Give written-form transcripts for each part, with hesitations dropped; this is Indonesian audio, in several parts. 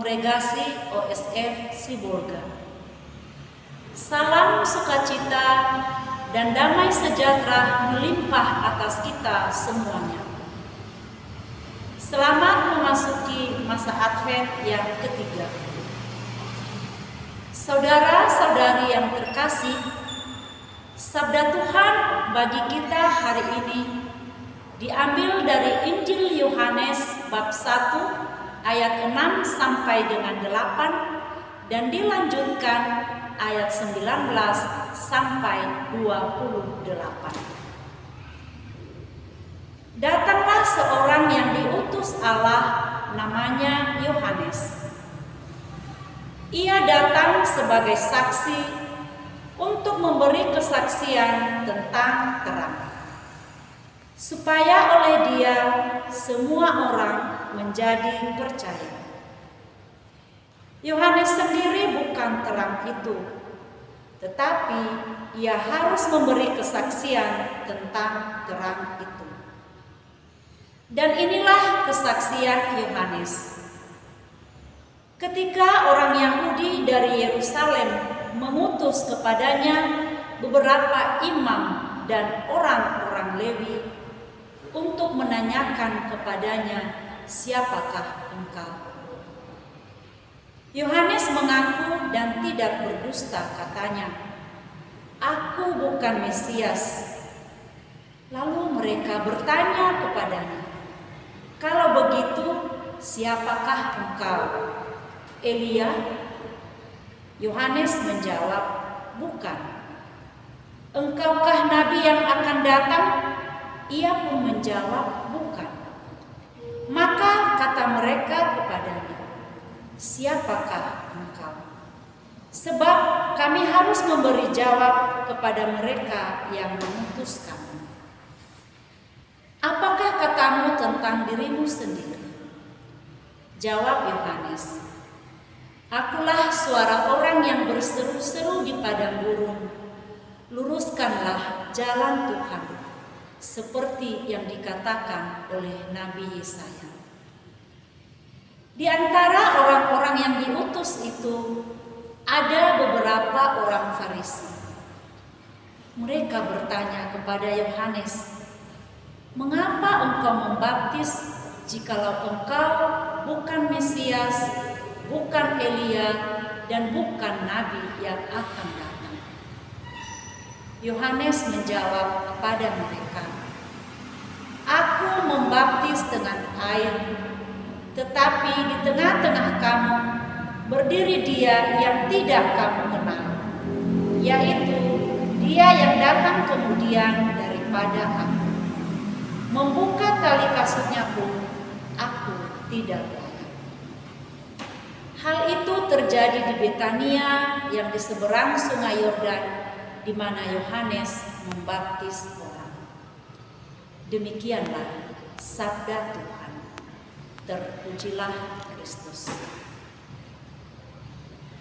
Kongregasi OSF Sibolga. Salam sukacita dan damai sejahtera melimpah atas kita semuanya. Selamat memasuki masa Advent yang ketiga. Saudara-saudari yang terkasih, sabda Tuhan bagi kita hari ini diambil dari Injil Yohanes bab 1 ayat 6 sampai dengan 8 dan dilanjutkan ayat 19 sampai 28. Datanglah seorang yang diutus Allah, namanya Yohanes. Ia datang sebagai saksi untuk memberi kesaksian tentang terang, supaya oleh dia semua orang menjadi percaya. Yohanes sendiri bukan terang itu, tetapi ia harus memberi kesaksian tentang terang itu. Dan inilah kesaksian Yohanes. Ketika orang Yahudi dari Yerusalem mengutus kepadanya beberapa imam dan orang-orang Lewi untuk menanyakan kepadanya, "Siapakah engkau?" Yohanes mengaku dan tidak berdusta, katanya, "Aku bukan Mesias." Lalu mereka bertanya kepadanya, "Kalau begitu, siapakah engkau? Elia?" Yohanes menjawab, "Bukan." "Engkaukah nabi yang akan datang?" Ia pun menjawab, "Bukan." Maka kata mereka kepadanya, "Siapakah engkau? Sebab kami harus memberi jawab kepada mereka yang mengutus kami. Apakah katamu tentang dirimu sendiri?" Jawab Yohanes, "Akulah suara orang yang berseru-seru di padang gurun, luruskanlah jalan Tuhan, seperti yang dikatakan oleh Nabi Yesaya." Di antara orang-orang yang diutus itu ada beberapa orang Farisi. Mereka bertanya kepada Yohanes, "Mengapa engkau membaptis jikalau engkau bukan Mesias, bukan Elia, dan bukan nabi yang akan datang?" Yohanes menjawab kepada mereka, "Aku membaptis dengan air, tetapi di tengah-tengah kamu berdiri Dia yang tidak kamu kenal, yaitu Dia yang datang kemudian daripada aku. Membuka tali kasutnya pun aku tidak layak." Hal itu terjadi di Betania yang di seberang sungai Yordan, di mana Yohanes membaptis orang. Demikianlah sabda Tuhan. Terpujilah Kristus.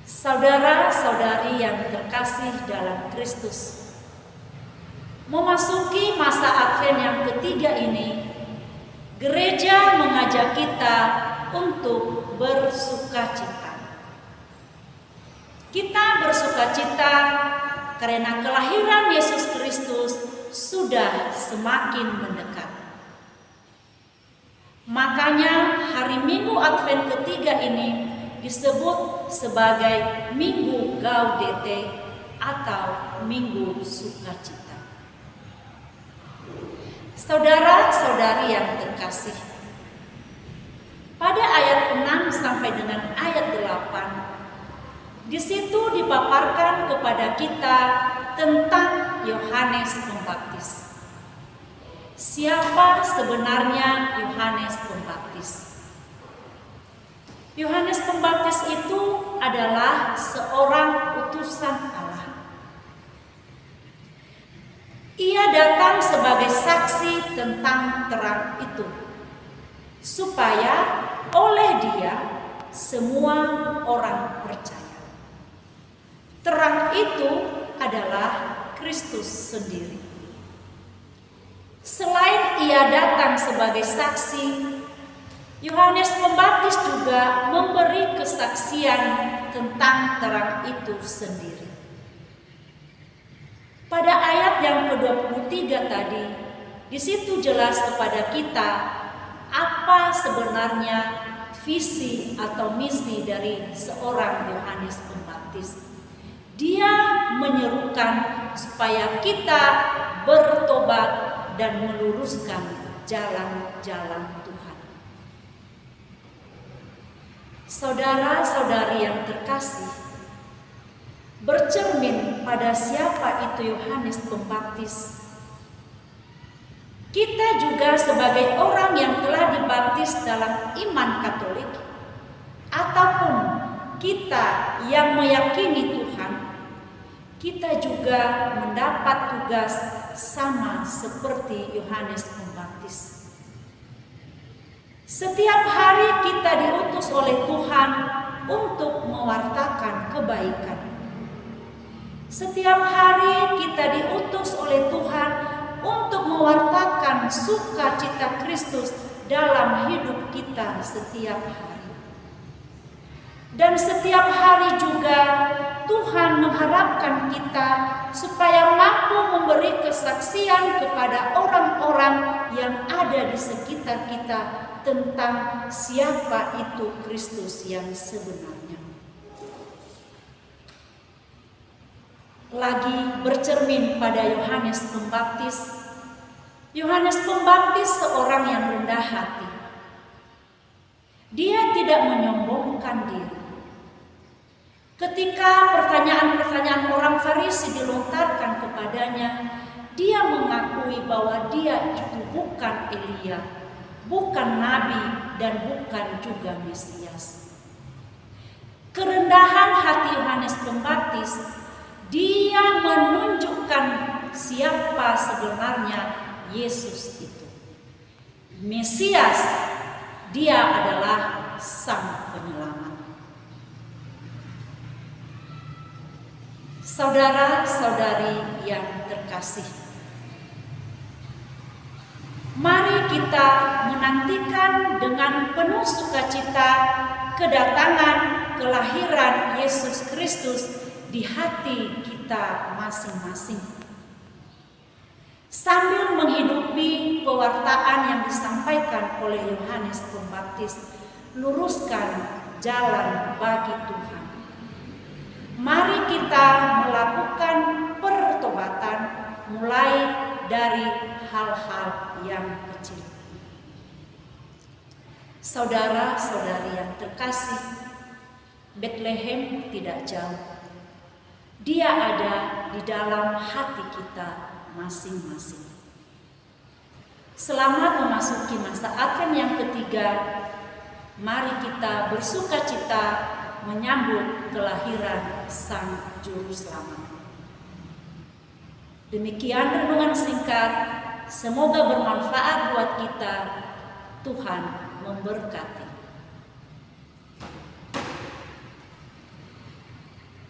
Saudara-saudari yang terkasih dalam Kristus, memasuki masa Advent yang ketiga ini, gereja mengajak kita untuk bersukacita. Kita bersukacita karena kelahiran Yesus Kristus sudah semakin mendekat. Makanya hari Minggu Advent ketiga ini disebut sebagai Minggu Gaudete atau Minggu Sukacita. Saudara-saudari yang terkasih, pada ayat 6 sampai dengan ayat 8, di situ dipaparkan kepada kita tentang Yohanes Pembaptis. Siapa sebenarnya Yohanes Pembaptis? Yohanes Pembaptis itu adalah seorang utusan Allah. Ia datang sebagai saksi tentang terang itu, supaya oleh dia semua orang percaya. Terang itu adalah Kristus sendiri. Selain ia datang sebagai saksi, Yohanes Pembaptis juga memberi kesaksian tentang terang itu sendiri. Pada ayat yang ke-23 tadi, di situ jelas kepada kita apa sebenarnya visi atau misi dari seorang Yohanes Pembaptis. Dia menyerukan supaya kita bertobat dan meluruskan jalan-jalan Tuhan. Saudara-saudari yang terkasih, bercermin pada siapa itu Yohanes Pembaptis. Kita juga sebagai orang yang telah dibaptis dalam iman Katolik, ataupun kita yang meyakini Tuhan, kita juga mendapat tugas sama seperti Yohanes Pembaptis. Setiap hari kita diutus oleh Tuhan untuk mewartakan kebaikan. Setiap hari kita diutus oleh Tuhan untuk mewartakan sukacita Kristus dalam hidup kita setiap hari. Dan setiap hari juga Tuhan mengharapkan kita supaya mampu memberi kesaksian kepada orang-orang yang ada di sekitar kita tentang siapa itu Kristus yang sebenarnya. Lagi bercermin pada Yohanes Pembaptis. Yohanes Pembaptis seorang yang rendah hati. Dia tidak menyombongkan diri. Ketika pertanyaan-pertanyaan orang Farisi dilontarkan kepadanya, dia mengakui bahwa dia itu bukan Elia, bukan nabi, dan bukan juga Mesias. Kerendahan hati Yohanes Pembaptis, dia menunjukkan siapa sebenarnya Yesus itu. Mesias, dia adalah Sang Penyelamat. Saudara-saudari yang terkasih, mari kita menantikan dengan penuh sukacita kedatangan kelahiran Yesus Kristus di hati kita masing-masing. Sambil menghidupi pewartaan yang disampaikan oleh Yohanes Pembaptis, luruskan jalan bagi Tuhan. Mari kita melakukan pertobatan mulai dari hal-hal yang kecil. Saudara-saudari yang terkasih, Bethlehem tidak jauh. Dia ada di dalam hati kita masing-masing. Selamat memasuki masa Advent yang ketiga. Mari kita bersukacita menyambut kelahiran Sang Juru Selamat. Demikian renungan singkat. Semoga bermanfaat buat kita. Tuhan memberkati.